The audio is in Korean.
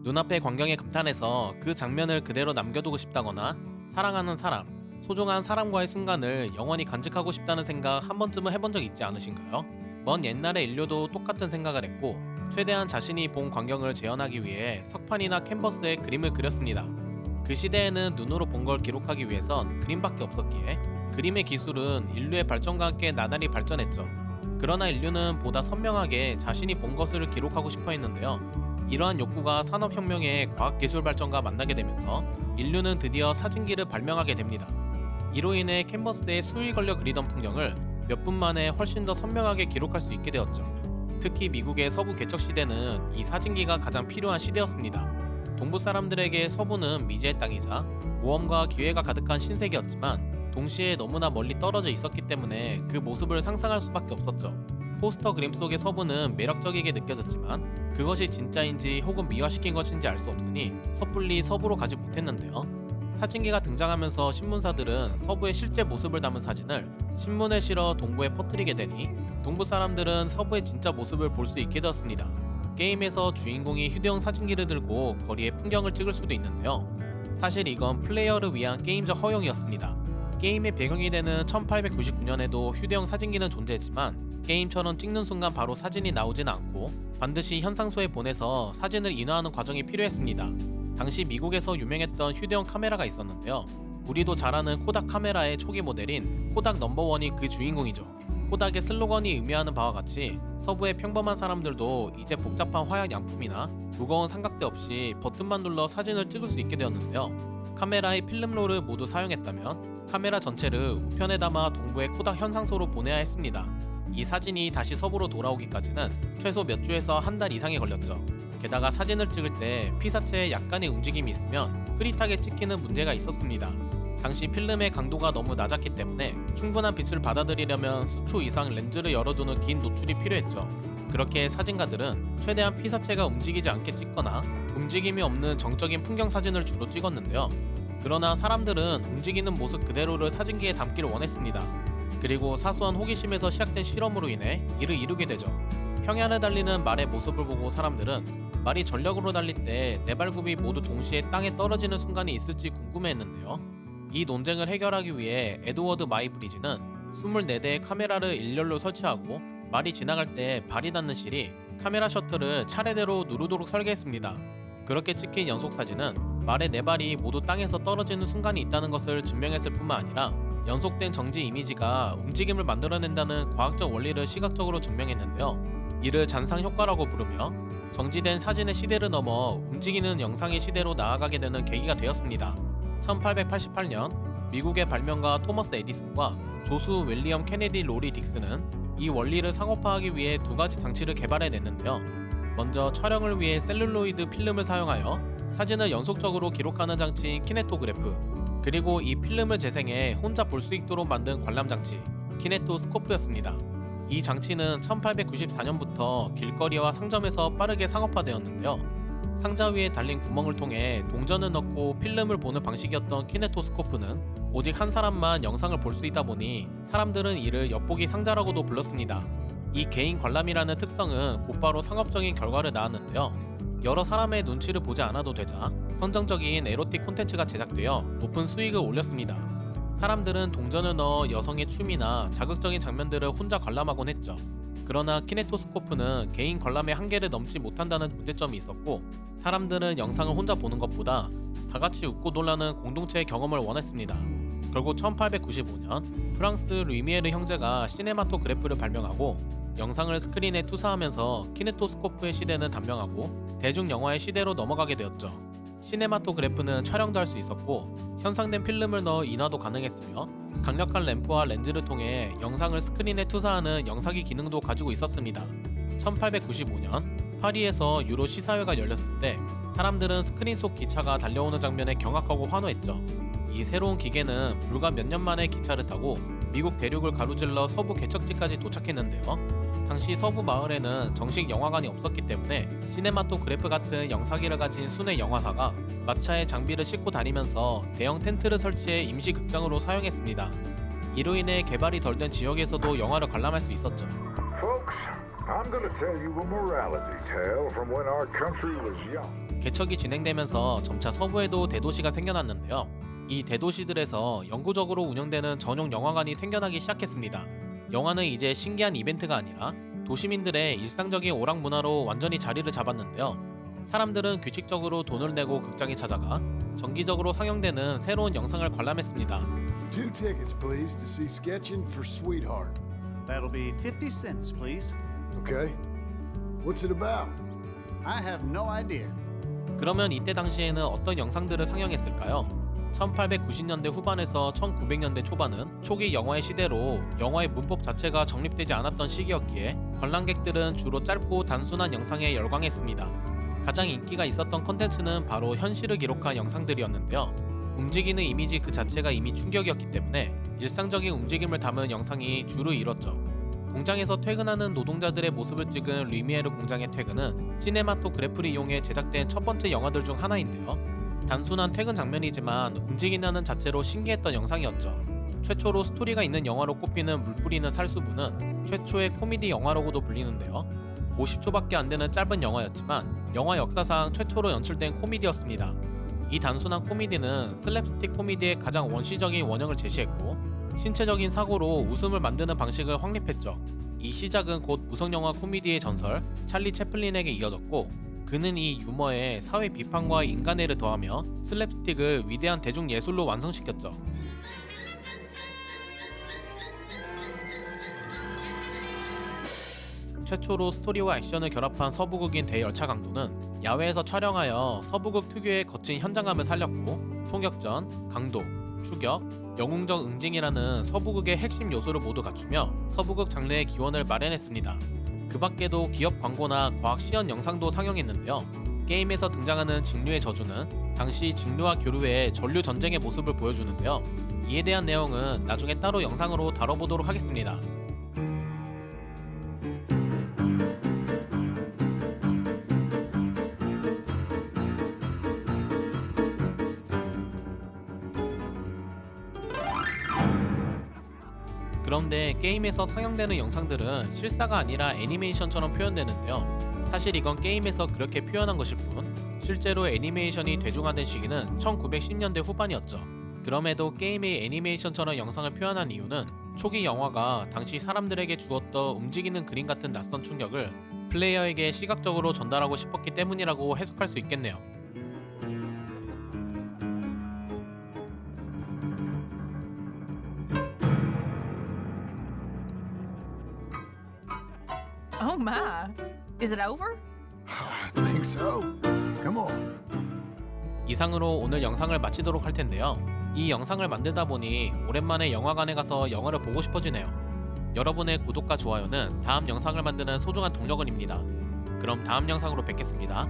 눈앞의 광경에 감탄해서 그 장면을 그대로 남겨두고 싶다거나 사랑하는 사람, 소중한 사람과의 순간을 영원히 간직하고 싶다는 생각 한 번쯤은 해본 적 있지 않으신가요? 먼 옛날의 인류도 똑같은 생각을 했고 최대한 자신이 본 광경을 재현하기 위해 석판이나 캔버스에 그림을 그렸습니다. 그 시대에는 눈으로 본 걸 기록하기 위해선 그림밖에 없었기에 그림의 기술은 인류의 발전과 함께 나날이 발전했죠. 그러나 인류는 보다 선명하게 자신이 본 것을 기록하고 싶어 했는데요. 이러한 욕구가 산업혁명의 과학기술 발전과 만나게 되면서 인류는 드디어 사진기를 발명하게 됩니다. 이로 인해 캔버스에 수일 걸려 그리던 풍경을 몇 분 만에 훨씬 더 선명하게 기록할 수 있게 되었죠. 특히 미국의 서부 개척 시대는 이 사진기가 가장 필요한 시대였습니다. 동부 사람들에게 서부는 미지의 땅이자 모험과 기회가 가득한 신세계였지만 동시에 너무나 멀리 떨어져 있었기 때문에 그 모습을 상상할 수밖에 없었죠. 포스터 그림 속의 서부는 매력적이게 느껴졌지만 그것이 진짜인지 혹은 미화시킨 것인지 알 수 없으니 섣불리 서부로 가지 못했는데요. 사진기가 등장하면서 신문사들은 서부의 실제 모습을 담은 사진을 신문에 실어 동부에 퍼뜨리게 되니 동부 사람들은 서부의 진짜 모습을 볼 수 있게 되었습니다. 게임에서 주인공이 휴대용 사진기를 들고 거리의 풍경을 찍을 수도 있는데요. 사실 이건 플레이어를 위한 게임적 허용이었습니다. 게임의 배경이 되는 1899년에도 휴대용 사진기는 존재했지만 게임처럼 찍는 순간 바로 사진이 나오진 않고 반드시 현상소에 보내서 사진을 인화하는 과정이 필요했습니다. 당시 미국에서 유명했던 휴대용 카메라가 있었는데요. 우리도 잘 아는 코닥 카메라의 초기 모델인 코닥 넘버원이 그 주인공이죠. 코닥의 슬로건이 의미하는 바와 같이 서부의 평범한 사람들도 이제 복잡한 화약 양품이나 무거운 삼각대 없이 버튼만 눌러 사진을 찍을 수 있게 되었는데요. 카메라의 필름롤을 모두 사용했다면 카메라 전체를 우편에 담아 동부의 코닥 현상소로 보내야 했습니다. 이 사진이 다시 서부로 돌아오기까지는 최소 몇 주에서 한 달 이상이 걸렸죠. 게다가 사진을 찍을 때 피사체에 약간의 움직임이 있으면 흐릿하게 찍히는 문제가 있었습니다. 당시 필름의 강도가 너무 낮았기 때문에 충분한 빛을 받아들이려면 수초 이상 렌즈를 열어두는 긴 노출이 필요했죠. 그렇게 사진가들은 최대한 피사체가 움직이지 않게 찍거나 움직임이 없는 정적인 풍경 사진을 주로 찍었는데요. 그러나 사람들은 움직이는 모습 그대로를 사진기에 담기를 원했습니다. 그리고 사소한 호기심에서 시작된 실험으로 인해 이를 이루게 되죠. 평야를 달리는 말의 모습을 보고 사람들은 말이 전력으로 달릴 때 네 발굽이 모두 동시에 땅에 떨어지는 순간이 있을지 궁금해했는데요. 이 논쟁을 해결하기 위해 에드워드 마이브리지는 24대의 카메라를 일렬로 설치하고 말이 지나갈 때 발이 닿는 실이 카메라 셔터를 차례대로 누르도록 설계했습니다. 그렇게 찍힌 연속 사진은 말의 네 발이 모두 땅에서 떨어지는 순간이 있다는 것을 증명했을 뿐만 아니라 연속된 정지 이미지가 움직임을 만들어낸다는 과학적 원리를 시각적으로 증명했는데요. 이를 잔상 효과라고 부르며 정지된 사진의 시대를 넘어 움직이는 영상의 시대로 나아가게 되는 계기가 되었습니다. 1888년 미국의 발명가 토머스 에디슨과 조수 윌리엄 케네디 로리 딕스는 이 원리를 상업화하기 위해 두 가지 장치를 개발해냈는데요. 먼저 촬영을 위해 셀룰로이드 필름을 사용하여 사진을 연속적으로 기록하는 장치인 키네토그래프, 그리고 이 필름을 재생해 혼자 볼 수 있도록 만든 관람 장치 키네토스코프였습니다. 이 장치는 1894년부터 길거리와 상점에서 빠르게 상업화되었는데요. 상자 위에 달린 구멍을 통해 동전을 넣고 필름을 보는 방식이었던 키네토스코프는 오직 한 사람만 영상을 볼 수 있다 보니 사람들은 이를 엿보기 상자라고도 불렀습니다. 이 개인 관람이라는 특성은 곧바로 상업적인 결과를 낳았는데요. 여러 사람의 눈치를 보지 않아도 되자 선정적인 에로틱 콘텐츠가 제작되어 높은 수익을 올렸습니다. 사람들은 동전을 넣어 여성의 춤이나 자극적인 장면들을 혼자 관람하곤 했죠. 그러나 키네토스코프는 개인 관람의 한계를 넘지 못한다는 문제점이 있었고 사람들은 영상을 혼자 보는 것보다 다같이 웃고 놀라는 공동체의 경험을 원했습니다. 결국 1895년 프랑스 루미에르 형제가 시네마토그래프를 발명하고 영상을 스크린에 투사하면서 키네토스코프의 시대는 단명하고 대중영화의 시대로 넘어가게 되었죠. 시네마토그래프는 촬영도 할 수 있었고 현상된 필름을 넣어 인화도 가능했으며 강력한 램프와 렌즈를 통해 영상을 스크린에 투사하는 영사기 기능도 가지고 있었습니다. 1895년 파리에서 유로 시사회가 열렸을 때 사람들은 스크린 속 기차가 달려오는 장면에 경악하고 환호했죠. 이 새로운 기계는 불과 몇 년 만에 기차를 타고 미국 대륙을 가로질러 서부 개척지까지 도착했는데요. 당시 서부 마을에는 정식 영화관이 없었기 때문에 시네마토그래프 같은 영사기를 가진 순회 영화사가 마차에 장비를 싣고 다니면서 대형 텐트를 설치해 임시 극장으로 사용했습니다. 이로 인해 개발이 덜 된 지역에서도 영화를 관람할 수 있었죠. Folks, I'm gonna tell you a morality tale from when our country was young. 개척이 진행되면서 점차 서부에도 대도시가 생겨났는데요. 이 대도시들에서 영구적으로 운영되는 전용 영화관이 생겨나기 시작했습니다. 영화는 이제 신기한 이벤트가 아니라 도시민들의 일상적인 오락 문화로 완전히 자리를 잡았는데요. 사람들은 규칙적으로 돈을 내고 극장에 찾아가 정기적으로 상영되는 새로운 영상을 관람했습니다. 2 tickets, please, to see Sketchin' for Sweetheart. That'll be 50 cents, please. Okay. What's it about? I have no idea. 그러면 이때 당시에는 어떤 영상들을 상영했을까요? 1890년대 후반에서 1900년대 초반은 초기 영화의 시대로 영화의 문법 자체가 정립되지 않았던 시기였기에 관람객들은 주로 짧고 단순한 영상에 열광했습니다. 가장 인기가 있었던 컨텐츠는 바로 현실을 기록한 영상들이었는데요. 움직이는 이미지 그 자체가 이미 충격이었기 때문에 일상적인 움직임을 담은 영상이 주를 이뤘죠. 공장에서 퇴근하는 노동자들의 모습을 찍은 루미에르 공장의 퇴근은 시네마토그래프를 이용해 제작된 첫 번째 영화들 중 하나인데요. 단순한 퇴근 장면이지만 움직인다는 자체로 신기했던 영상이었죠. 최초로 스토리가 있는 영화로 꼽히는 물뿌리는 살수부는 최초의 코미디 영화라고도 불리는데요. 50초밖에 안 되는 짧은 영화였지만 영화 역사상 최초로 연출된 코미디였습니다. 이 단순한 코미디는 슬랩스틱 코미디의 가장 원시적인 원형을 제시했고 신체적인 사고로 웃음을 만드는 방식을 확립했죠. 이 시작은 곧 무성영화 코미디의 전설 찰리 채플린에게 이어졌고 그는 이 유머에 사회 비판과 인간애를 더하며 슬랩스틱을 위대한 대중예술로 완성시켰죠. 최초로 스토리와 액션을 결합한 서부극인 대열차 강도는 야외에서 촬영하여 서부극 특유의 거친 현장감을 살렸고 총격전, 강도, 추격, 영웅적 응징이라는 서부극의 핵심 요소를 모두 갖추며 서부극 장르의 기원을 마련했습니다. 그 밖에도 기업 광고나 과학 시연 영상도 상영했는데요. 게임에서 등장하는 직류의 저주는 당시 직류와 교류의 전류 전쟁의 모습을 보여주는데요. 이에 대한 내용은 나중에 따로 영상으로 다뤄보도록 하겠습니다. 그런데 게임에서 상영되는 영상들은 실사가 아니라 애니메이션처럼 표현되는데요. 사실 이건 게임에서 그렇게 표현한 것일 뿐 실제로 애니메이션이 대중화된 시기는 1910년대 후반이었죠. 그럼에도 게임의 애니메이션처럼 영상을 표현한 이유는 초기 영화가 당시 사람들에게 주었던 움직이는 그림 같은 낯선 충격을 플레이어에게 시각적으로 전달하고 싶었기 때문이라고 해석할 수 있겠네요. Oh my. Is it over? I think so. Come on. 이상으로 오늘 영상을 마치도록 할 텐데요. 이 영상을 만들다 보니 오랜만에 영화관에 가서 영화를 보고 싶어지네요. 여러분의 구독과 좋아요는 다음 영상을 만드는 소중한 동력원입니다. 그럼 다음 영상으로 뵙겠습니다.